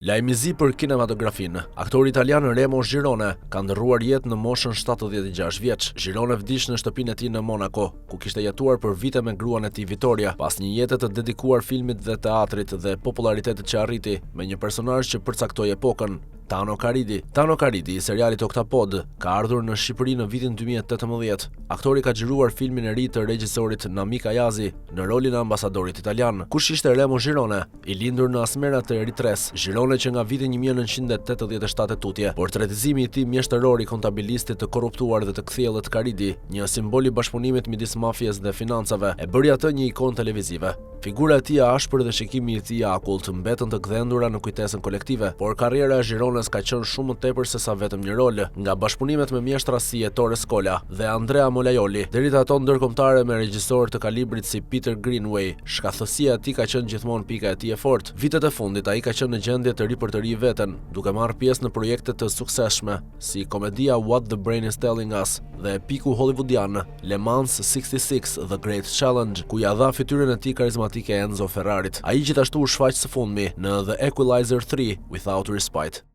Lajmëzi për kinematografinë. Aktori italian Remo Girone ka ndërruar jetë në moshën 76 vjeç. Girone vdiq në shtëpinë e tij në Monaco, ku kishte jetuar për vite me gruan e tij Vittoria, pas një jete të dedikuar filmit dhe teatrit dhe popularitetit që arriti me një personazh që përcaktoi epokën. Tano Caridi i serialit Oktapod ka ardhur në Shqipëri në vitin 2018. Aktori ka xhiruar filmin e ri të regjisorit Namik Ayazi në rolin e ambasadorit italian. Kush ishte Remo Girone? I lindur në Asmera të Eritres, Girone që nga viti 1987 e tutje, portretizimi i tij mjeshtëror i kontabilistit të korruptuar dhe të kthjellët Caridi, një simbol i bashkëpunimit midis mafjes dhe financave, e bëri atë një ikon televizive. Figura e tij e ashpër dhe shikimi i tij i akullt mbetën të gdhendura në kujtesën kolektive, por karriera e Girones ka qenë shumë më tepër se sa vetëm një rol, nga bashkëpunimet me mjeshtra si Ettore Scola dhe Andrea Molajoli, deri te ato ndërkombëtare me regjisor të kalibrit si Peter Greenaway. Shkathësia e tij ka qenë gjithmonë pika e tij e fortë. Vitet e fundit ai ka qenë në gjendje të ripërtëri veten, duke marrë pjesë në projekte të suksesshme si komedia What the Brain is Telling Us dhe epiku hollywoodian Le Mans 66 The Great Challenge, ku ja dha fytyrën e tij karizmatike Enzo Ferrarit. Ai gjithashtu u shfaq së fundmi në The Equalizer 3 Without Respite.